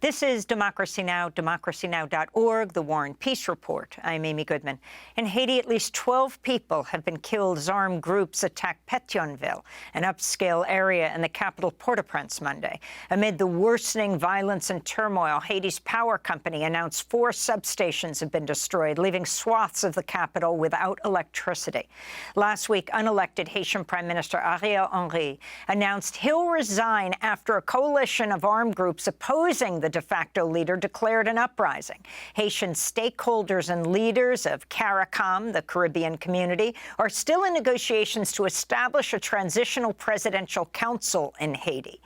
This is Democracy Now!, democracynow.org, The War and Peace Report. I'm Amy Goodman. In Haiti, at least 12 people have been killed as armed groups attacked Pétionville, an upscale area in the capital Port-au-Prince Monday. Amid the worsening violence and turmoil, Haiti's power company announced 4 substations have been destroyed, leaving swaths of the capital without electricity. Last week, unelected Haitian Prime Minister Ariel announced he'll resign after a coalition of armed groups opposing the de facto leader declared an uprising. Haitian stakeholders and leaders of CARICOM, the Caribbean community, are still in negotiations to establish a transitional presidential council in Haiti.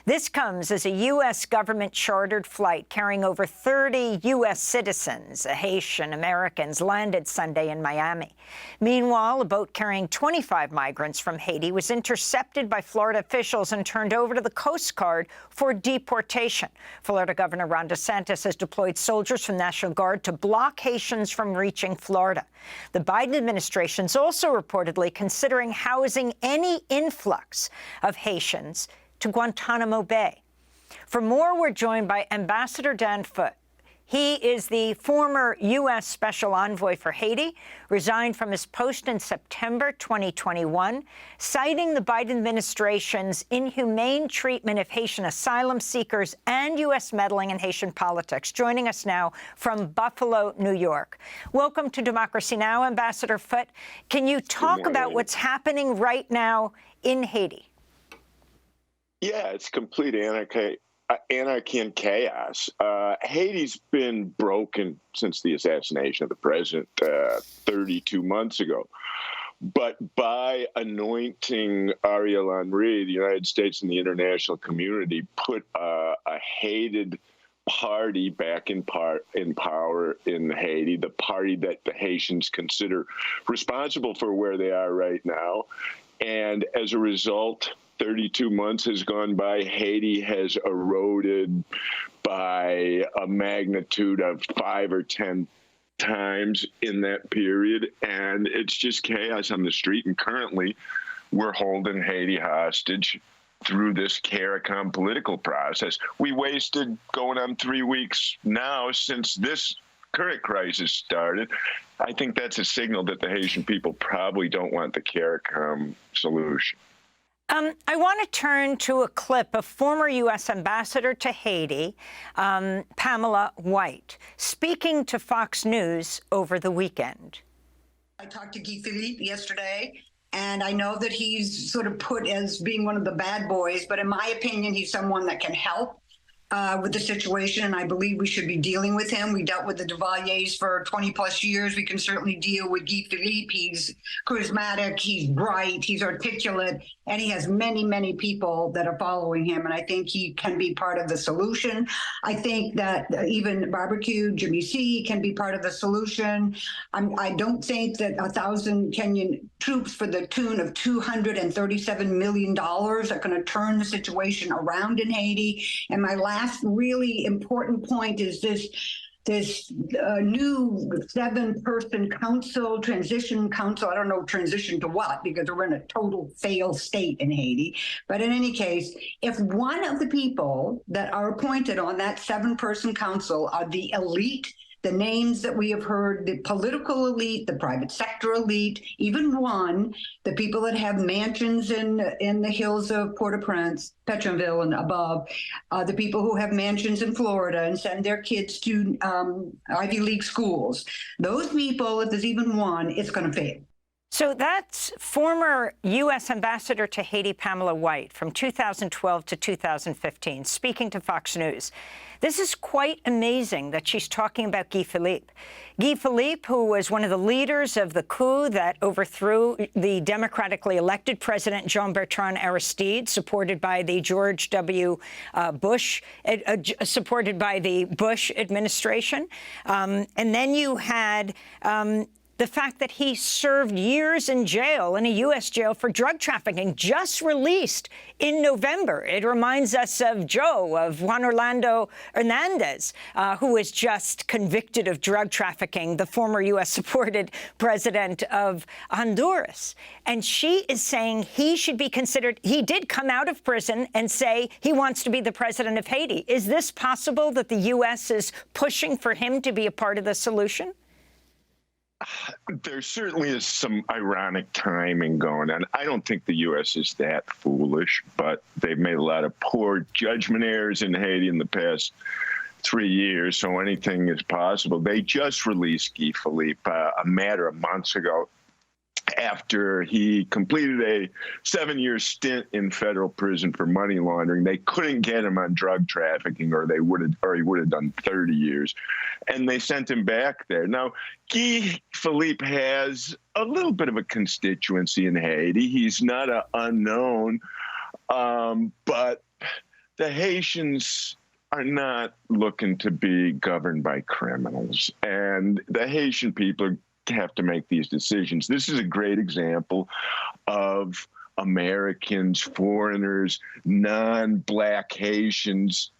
This comes as a U.S. government-chartered flight carrying over 30 U.S. citizens, Haitian Americans, landed Sunday in Miami. Meanwhile, a boat carrying 25 migrants from Haiti was intercepted by Florida officials and turned over to the Coast Guard for deportation. Florida Governor Ron DeSantis has deployed soldiers from National Guard to block Haitians from reaching Florida. The Biden administration is also reportedly considering housing any influx of Haitians to Guantánamo Bay. For more, we're joined by Ambassador Dan Foote. He is the former U.S. Special Envoy for Haiti, resigned from his post in September 2021, citing the Biden administration's inhumane treatment of Haitian asylum seekers and U.S. meddling in Haitian politics. Joining us now from Buffalo, New York. Welcome to Democracy Now!, Ambassador Foote. Can you talk about what's happening right now in Haiti? Yeah, it's complete anarchy and chaos. Haiti's been broken since the assassination of the president 32 months ago. But by anointing Ariel Henry, the United States and the international community put a hated party back in power in Haiti, the party that the Haitians consider responsible for where they are right now. And as a result, 32 months has gone by. Haiti has eroded by a magnitude of 5 or 10 times in that period. And it's just chaos on the street. And currently, we're holding Haiti hostage through this CARICOM political process. We wasted going on 3 weeks now since this current crisis started. I think that's a signal that the Haitian people probably don't want the CARICOM solution. I want to turn to a clip of former U.S. Ambassador to Haiti, Pamela White, speaking to Fox News over the weekend. I talked to Guy Philippe yesterday, and I know that he's sort of put as being one of the bad boys, but in my opinion, he's someone that can help with the situation, and I believe we should be dealing with him. We dealt with the Duvaliers for 20-plus years. We can certainly deal with Guy Philippe. He's charismatic, he's bright, he's articulate, and he has many, many people that are following him, and I think he can be part of the solution. I think that even Barbecue, Jimmy C. can be part of the solution. I don't think that 1,000 Kenyan troops for the tune of $237 million are going to turn the situation around in Haiti. And my last really important point is this new 7-person council, transition council. I don't know transition to what, because we're in a total failed state in Haiti. But in any case, if one of the people that are appointed on that 7-person council are the elite, the names that we have heard, the political elite, the private sector elite, even one, the people that have mansions in the hills of Port-au-Prince, Pétionville and above, the people who have mansions in Florida and send their kids to Ivy League schools. Those people, if there's even one, it's going to fail. So that's former U.S. Ambassador to Haiti, Pamela White, from 2012 to 2015, speaking to Fox News. This is quite amazing that she's talking about Guy Philippe. Guy Philippe, who was one of the leaders of the coup that overthrew the democratically elected president Jean-Bertrand Aristide, supported by the George W. Bush, supported by the Bush administration. And then you had the fact that he served years in jail, in a U.S. jail for drug trafficking, just released in November. It reminds us of Joe, of Juan Orlando Hernandez, who was just convicted of drug trafficking, the former U.S.-supported president of Honduras. And she is saying he should be considered. He did come out of prison and say he wants to be the president of Haiti. Is this possible that the U.S. is pushing for him to be a part of the solution? There certainly is some ironic timing going on. I don't think the U.S. is that foolish, but they've made a lot of poor judgment errors in Haiti in the past 3 years, so anything is possible. They just released Guy Philippe a matter of months ago after he completed a 7-year stint in federal prison for money laundering. They couldn't get him on drug trafficking, or he would have done 30 years. And they sent him back there. Now, Guy Philippe has a little bit of a constituency in Haiti. He's not an unknown, but the Haitians are not looking to be governed by criminals. And the Haitian people have to make these decisions. This is a great example of Americans, foreigners, non-Black Haitians.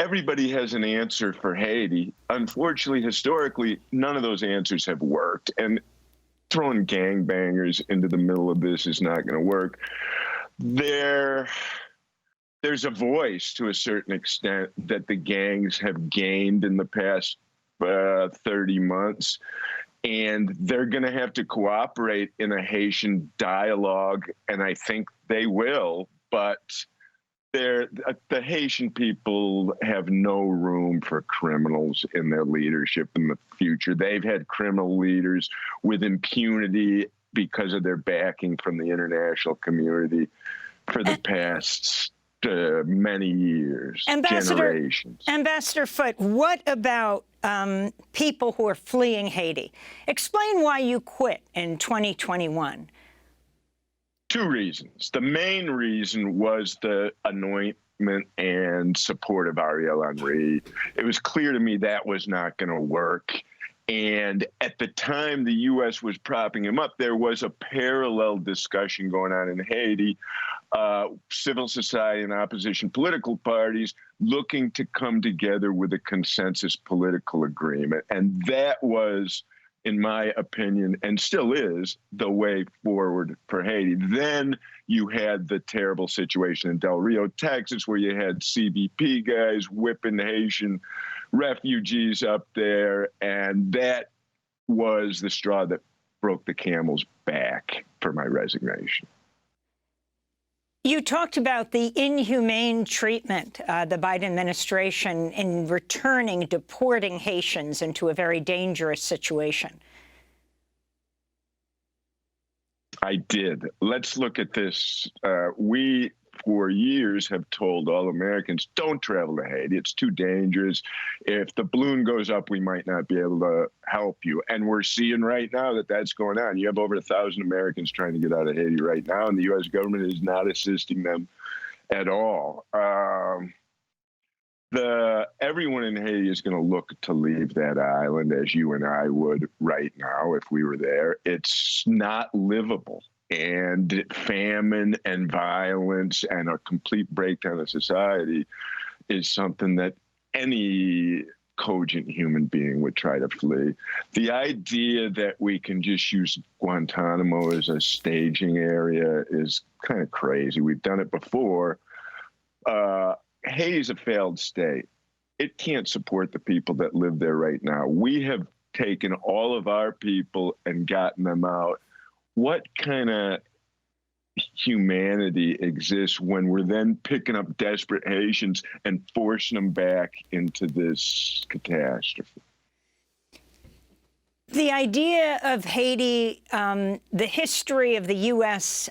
Everybody has an answer for Haiti. Unfortunately, historically, none of those answers have worked. And throwing gangbangers into the middle of this is not going to work. There's a voice, to a certain extent, that the gangs have gained in the past 30 months. And they're going to have to cooperate in a Haitian dialogue, and I think they will. But the Haitian people have no room for criminals in their leadership in the future. They've had criminal leaders with impunity because of their backing from the international community for the past many years, generations. Ambassador Foote, what about people who are fleeing Haiti? Explain why you quit in 2021. Two reasons. The main reason was the anointment and support of Ariel Henry. It was clear to me that was not going to work. And at the time the U.S. was propping him up, there was a parallel discussion going on in Haiti, civil society and opposition political parties looking to come together with a consensus political agreement. And that was, in my opinion, and still is, the way forward for Haiti. Then you had the terrible situation in Del Rio, Texas, where you had CBP guys whipping Haitian refugees up there, and that was the straw that broke the camel's back for my resignation. You talked about the inhumane treatment, the Biden administration in deporting Haitians into a very dangerous situation. I did. Let's look at this. We, for years, have told all Americans, don't travel to Haiti. It's too dangerous. If the balloon goes up, we might not be able to help you. And we're seeing right now that that's going on. You have over 1,000 Americans trying to get out of Haiti right now, and the U.S. government is not assisting them at all. Everyone in Haiti is going to look to leave that island, as you and I would right now if we were there. It's not livable. And famine and violence and a complete breakdown of society is something that any cogent human being would try to flee. The idea that we can just use Guantánamo as a staging area is kind of crazy. We've done it before. Haiti's a failed state. It can't support the people that live there right now. We have taken all of our people and gotten them out. What kind of humanity exists when we're then picking up desperate Haitians and forcing them back into this catastrophe? The idea of Haiti, the history of the U.S.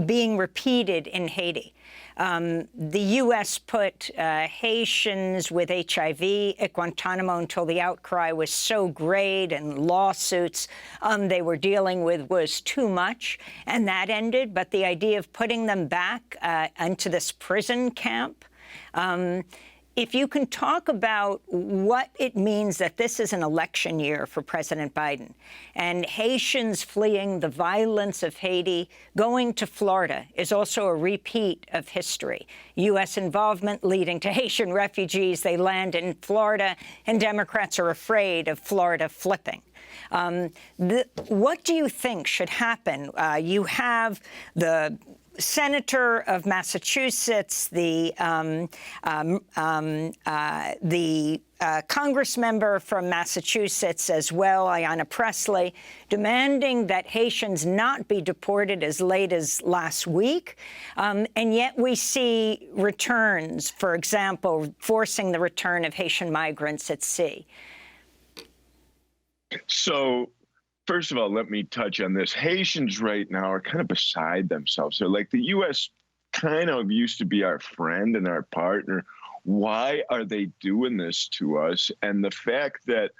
Being repeated in Haiti. The U.S. put Haitians with HIV at Guantanamo until the outcry was so great and lawsuits they were dealing with was too much, and that ended. But the idea of putting them back into this prison camp, if you can talk about what it means that this is an election year for President Biden, and Haitians fleeing the violence of Haiti, going to Florida is also a repeat of history. U.S. involvement leading to Haitian refugees. They land in Florida, and Democrats are afraid of Florida flipping. What do you think should happen? You have the Senator of Massachusetts, the Congress member from Massachusetts as well, Ayanna Pressley, demanding that Haitians not be deported as late as last week. And yet we see returns, for example, forcing the return of Haitian migrants at sea. So, first of all, let me touch on this. Haitians right now are kind of beside themselves. They're like, the U.S. kind of used to be our friend and our partner. Why are they doing this to us? And the fact that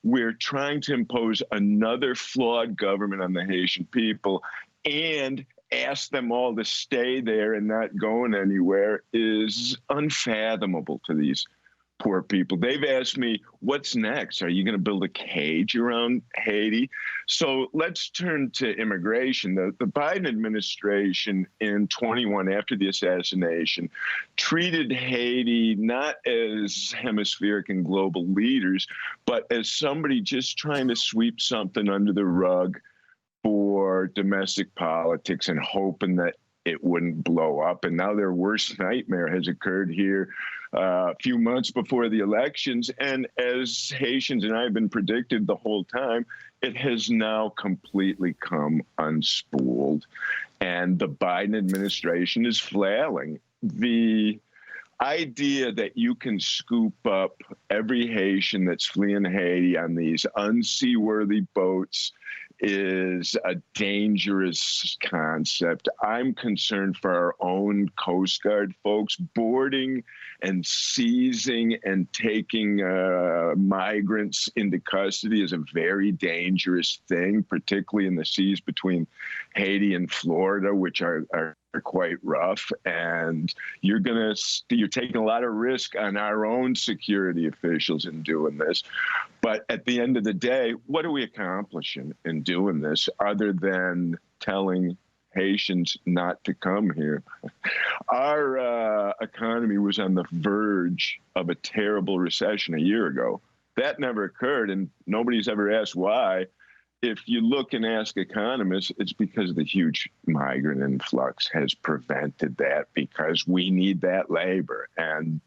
we're trying to impose another flawed government on the Haitian people and ask them all to stay there and not going anywhere is unfathomable to these poor people. They've asked me, what's next? Are you going to build a cage around Haiti? So let's turn to immigration. The Biden administration in 21, after the assassination, treated Haiti not as hemispheric and global leaders, but as somebody just trying to sweep something under the rug for domestic politics and hoping that it wouldn't blow up. And now their worst nightmare has occurred here a few months before the elections. And as Haitians and I have been predicted the whole time, it has now completely come unspooled. And the Biden administration is flailing. The idea that you can scoop up every Haitian that's fleeing Haiti on these unseaworthy boats is a dangerous concept. I'm concerned for our own Coast Guard folks. Boarding and seizing and taking migrants into custody is a very dangerous thing, particularly in the seas between Haiti and Florida, which are quite rough. And you're taking a lot of risk on our own security officials in doing this. But at the end of the day, what are we accomplishing in doing this other than telling Haitians not to come here? Our economy was on the verge of a terrible recession a year ago. That never occurred, and nobody's ever asked why. If you look and ask economists, it's because the huge migrant influx has prevented that, because we need that labor. And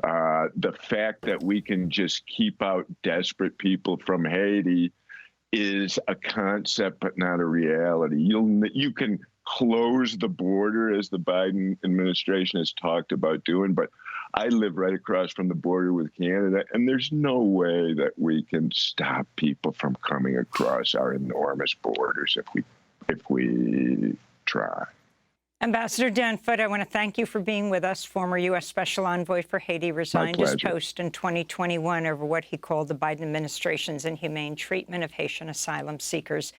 the fact that we can just keep out desperate people from Haiti is a concept, but not a reality. You can close the border, as the Biden administration has talked about doing, but I live right across from the border with Canada, and there's no way that we can stop people from coming across our enormous borders if we try. Ambassador Dan Foote, I want to thank you for being with us. Former U.S. Special Envoy for Haiti resigned his post in 2021 over what he called the Biden administration's inhumane treatment of Haitian asylum seekers.